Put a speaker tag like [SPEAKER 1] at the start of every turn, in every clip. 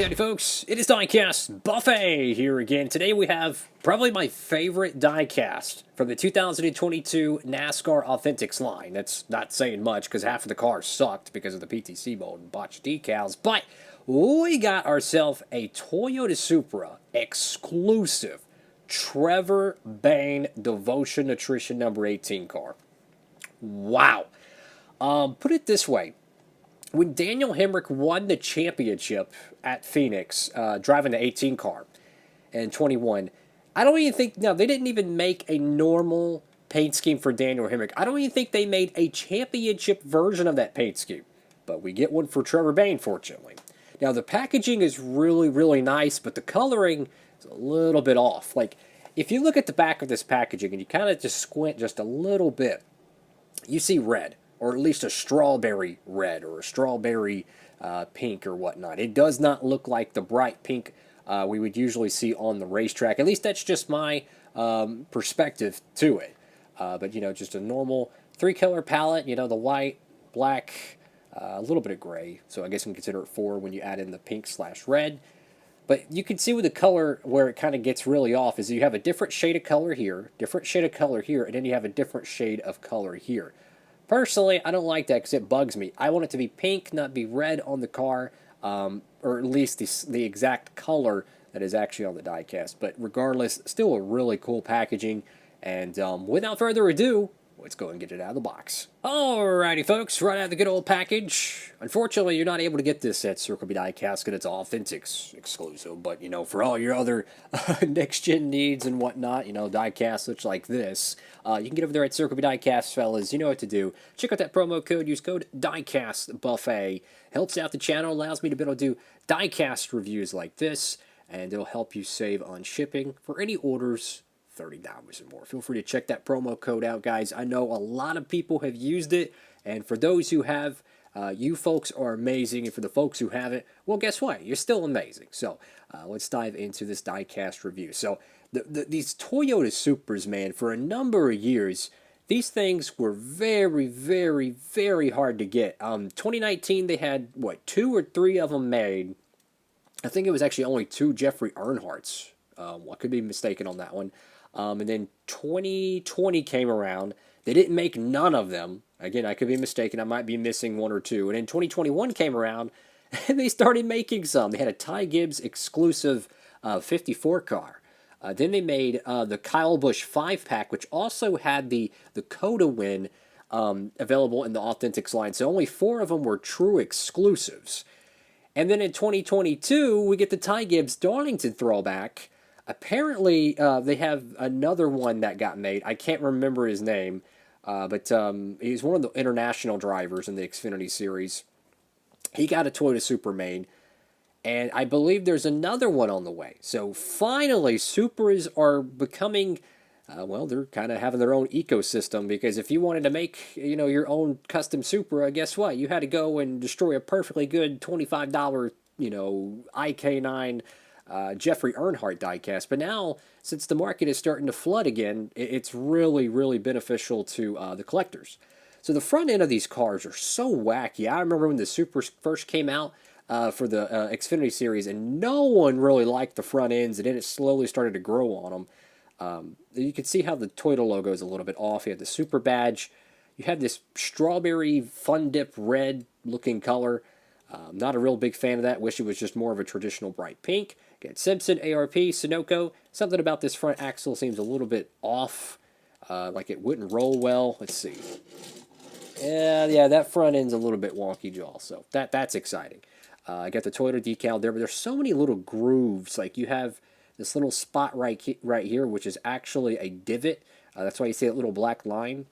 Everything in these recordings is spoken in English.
[SPEAKER 1] Howdy folks, it is Diecastbuffet here again. Today we have probably my favorite diecast from the 2022 NASCAR Authentics line. That's not saying much because half of the cars sucked because of the PTC mode and botched decals, but we got ourselves a Toyota Supra exclusive Trevor Bayne Devotion Nutrition number 18 car. Wow. Put it this way. When Daniel Hemrick won the championship at Phoenix, driving the 18 car in 21, I don't even think, no, they didn't even make a normal paint scheme for Daniel Hemrick. I don't even think they made a championship version of that paint scheme. But we get one for Trevor Bayne, fortunately. Now, the packaging is really, really nice, but the coloring is a little bit off. Like, if you look at the back of this packaging and you kind of just squint just a little bit, you see red. Or at least a strawberry red or a strawberry pink or whatnot. It does not look like the bright pink we would usually see on the racetrack. At least that's just my perspective to it. But, you know, just a normal three-color palette. You know, the white, black, a little bit of gray. So I guess we can consider it 4 when you add in the pink/red. But you can see with the color where it kind of gets really off is you have a different shade of color here, different shade of color here, and then you have a different shade of color here. Personally, I don't like that because it bugs me. I want it to be pink, not be red on the car, or at least the exact color that is actually on the diecast. But regardless, still a really cool packaging. And without further ado, let's go and get it out of the box. Alrighty, folks, right out of the good old package. Unfortunately, you're not able to get this at Circle B Diecast because it's Authentics exclusive. But, you know, for all your other next-gen needs and whatnot, you know, diecasts such like this, you can get over there at Circle B Diecast, fellas. You know what to do. Check out that promo code. Use code Diecastbuffet. Helps out the channel. Allows me to be able to do diecast reviews like this. And it'll help you save on shipping for any orders $30 or more. Feel free to check that promo code out, guys. I know a lot of people have used it, and for those who have, you folks are amazing, and for the folks who haven't, well, guess what? You're still amazing. So let's dive into this diecast review. So these Toyota Supras, man, for a number of years, these things were very, very, very hard to get. 2019, they had, what, 2 or 3 of them made. I think it was actually only 2 Jeffrey Earnhardts. I could be mistaken on that one. And then 2020 came around. They didn't make none of them. Again, I could be mistaken. I might be missing 1 or 2. And then 2021 came around, and they started making some. They had a Ty Gibbs exclusive 54 car. Then they made the Kyle Busch 5-pack, which also had the Coda Win available in the Authentics line. So only 4 of them were true exclusives. And then in 2022, we get the Ty Gibbs Darlington throwback. Apparently, they have another one that got made. I can't remember his name, but he's one of the international drivers in the Xfinity Series. He got a Toyota Supra made, and I believe there's another one on the way. So finally, Supras are becoming, well, they're kind of having their own ecosystem, because if you wanted to make, you know, your own custom Supra, guess what? You had to go and destroy a perfectly good $25, you know, IK9 Jeffrey Earnhardt diecast. But now, since the market is starting to flood again, it's really, really beneficial to the collectors. So the front end of these cars are so wacky. I remember when the Supras first came out for the Xfinity Series, and no one really liked the front ends, and then it slowly started to grow on them. You can see how the Toyota logo is a little bit off. You have the Supra badge. You have this strawberry Fun Dip red looking color. Not a real big fan of that. Wish it was just more of a traditional bright pink. Get Simpson, ARP, Sunoco. Something about this front axle seems a little bit off, like it wouldn't roll well. Let's see. Yeah, that front end's a little bit wonky, jaw. So that's exciting. I got the Toyota decal there, but there's so many little grooves. Like you have this little spot right here, which is actually a divot. That's why you see that little black line.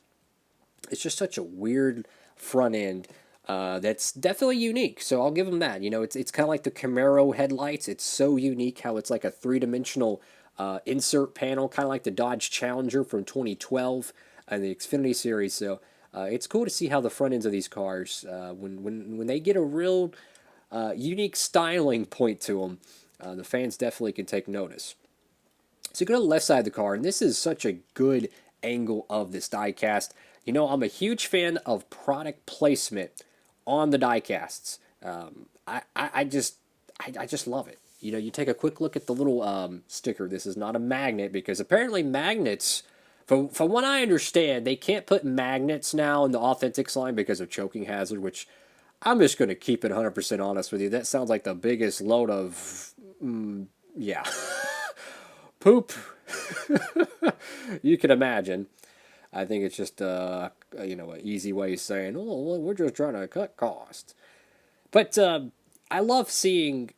[SPEAKER 1] It's just such a weird front end. That's definitely unique, so I'll give them that. You know, it's kind of like the Camaro headlights. It's so unique how it's like a 3-dimensional insert panel, kind of like the Dodge Challenger from 2012 and the Xfinity Series. So it's cool to see how the front ends of these cars, when they get a real unique styling point to them, the fans definitely can take notice. So go to the left side of the car, and this is such a good angle of this diecast. You know, I'm a huge fan of product placement on the diecasts. I I just love it. You know, you take a quick look at the little sticker. This is not a magnet because apparently magnets, from what I understand, they can't put magnets now in the Authentics line because of choking hazard, which I'm just going to keep it 100% honest with you. That sounds like the biggest load of, yeah, poop you can imagine. I think it's just, you know, an easy way of saying, oh, well, we're just trying to cut costs. But I love seeing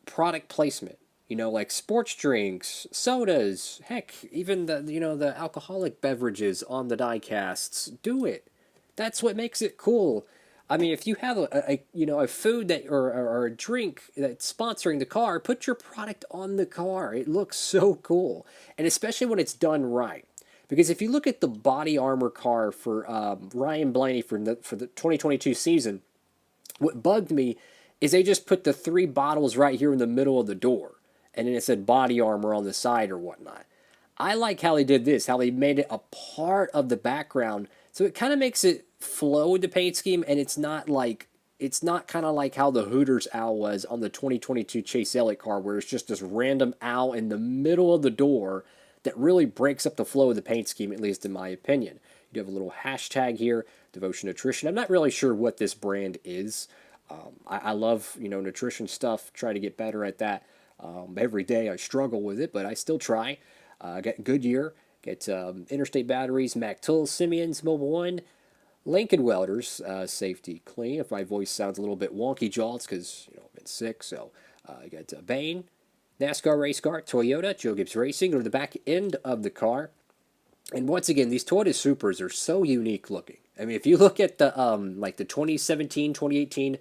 [SPEAKER 1] product placement. You know, like sports drinks, sodas, heck, even the the alcoholic beverages on the diecasts. Do it. That's what makes it cool. I mean, if you have a food that or a drink that's sponsoring the car, put your product on the car. It looks so cool, and especially when it's done right. Because if you look at the body armor car for Ryan Blaney for the 2022 season, what bugged me is they just put the three bottles right here in the middle of the door, and then it said body armor on the side or whatnot. I like how they did this, how they made it a part of the background, so it kind of makes it flow with the paint scheme, and it's not kind of like how the Hooters owl was on the 2022 Chase Elliott car, where it's just this random owl in the middle of the door that really breaks up the flow of the paint scheme, at least in my opinion. You have a little hashtag here, Devotion Nutrition. I'm not really sure what this brand is. I love, nutrition stuff, try to get better at that. Every day I struggle with it, but I still try. Get Goodyear, get Interstate Batteries, Mac Tools, Simeon's, Mobile One, Lincoln Welders, Safety Clean. If my voice sounds a little bit wonky, jaw, it's because, I've been sick. So I got Bayne, NASCAR Race Car, Toyota, Joe Gibbs Racing, or the back end of the car. And once again, these Toyota Supras are so unique looking. I mean, if you look at the like the 2017, 2018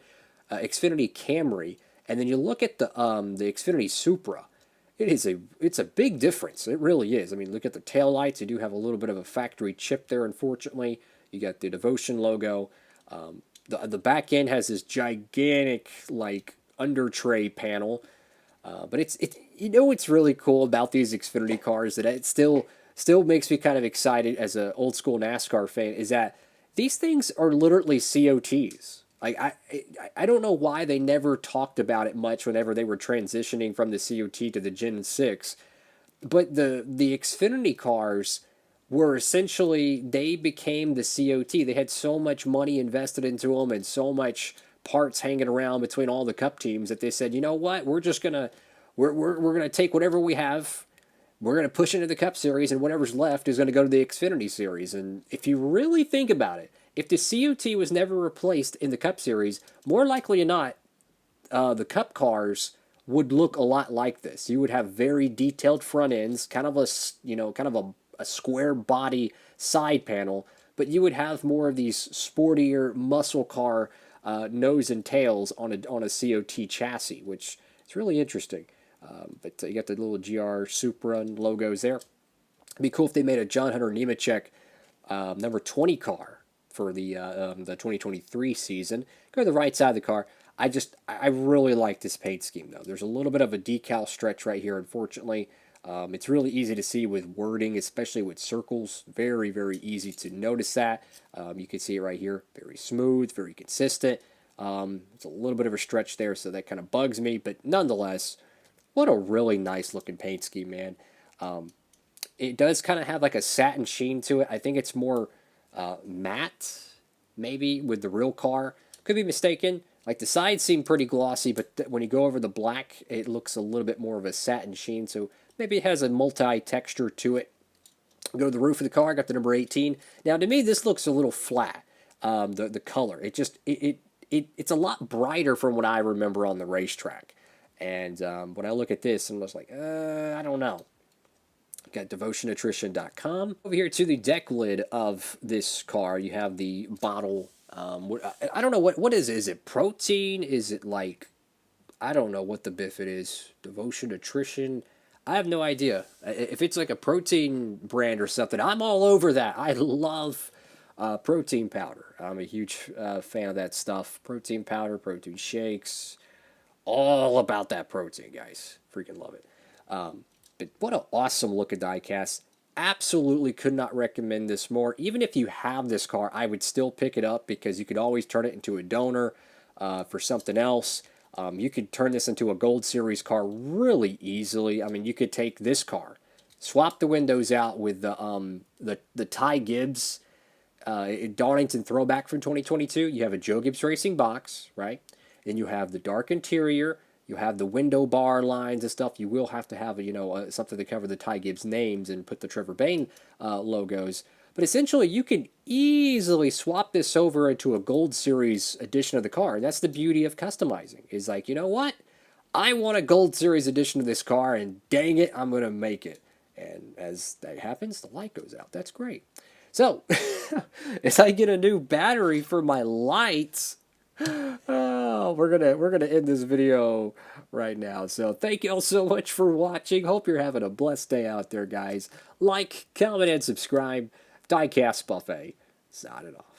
[SPEAKER 1] Xfinity Camry, and then you look at the Xfinity Supra, it's a big difference. It really is. I mean, look at the taillights. They do have a little bit of a factory chip there, unfortunately. You got the Devotion logo. The back end has this gigantic like under tray panel. But it's what's really cool about these Xfinity cars, that it still makes me kind of excited as an old school NASCAR fan, is that these things are literally COTs. Like I don't know why they never talked about it much whenever they were transitioning from the COT to the Gen 6, but the Xfinity cars were essentially, they became the COT. They had so much money invested into them and so much parts hanging around between all the Cup teams that they said, you know what, we're gonna take whatever we have, we're gonna push into the Cup Series, and whatever's left is gonna go to the Xfinity Series. And if you really think about it, if the COT was never replaced in the Cup Series, more likely than not, the Cup cars would look a lot like this. You would have very detailed front ends, kind of a square body side panel, but you would have more of these sportier muscle car nose and tails on a COT chassis, which is really interesting. But you got the little GR Supra logos there. It'd be cool if they made a John Hunter Nemechek number 20 car for the 2023 season. Go to the right side of the car. I really like this paint scheme, though. There's a little bit of a decal stretch right here, unfortunately. It's really easy to see with wording, especially with circles. Very, very easy to notice that. You can see it right here. Very smooth, very consistent. It's a little bit of a stretch there, so that kind of bugs me. But nonetheless, what a really nice looking paint scheme, man. It does kind of have like a satin sheen to it. I think it's more matte, maybe, with the real car. Could be mistaken. Like, the sides seem pretty glossy, but when you go over the black, it looks a little bit more of a satin sheen. So maybe it has a multi-texture to it. Go to the roof of the car, got the number 18. Now, to me, this looks a little flat, the color. It's a lot brighter from what I remember on the racetrack. And when I look at this, I'm just like, I don't know. Got devotionnutrition.com. Over here to the deck lid of this car, you have the bottle. I don't know, what is it? Is it protein? Is it like, I don't know what the biff it is. Devotion Nutrition. I have no idea. If it's like a protein brand or something, I'm all over that. I love protein powder. I'm a huge fan of that stuff. Protein powder, protein shakes. All about that protein, guys. Freaking love it. But what an awesome looking diecast. Absolutely could not recommend this more. Even if you have this car, I would still pick it up because you could always turn it into a donor for something else.
[SPEAKER 2] You could turn this into a Gold Series car really easily. I mean, you could take this car, swap the windows out with the Ty Gibbs Darlington throwback from 2022. You have a Joe Gibbs Racing box, right? Then you have the dark interior. You have the window bar lines and stuff. You will have to have, something to cover the Ty Gibbs names and put the Trevor Bayne logos. But essentially, you can easily swap this over into a Gold Series edition of the car. And that's the beauty of customizing. Is like, you know what? I want a Gold Series edition of this car, and dang it, I'm going to make it. And as that happens, the light goes out. That's great. So, as I get a new battery for my lights, oh, we're gonna end this video right now. So thank you all so much for watching. Hope you're having a blessed day out there, guys. Like, comment, and subscribe. Diecast Buffet. Signing off.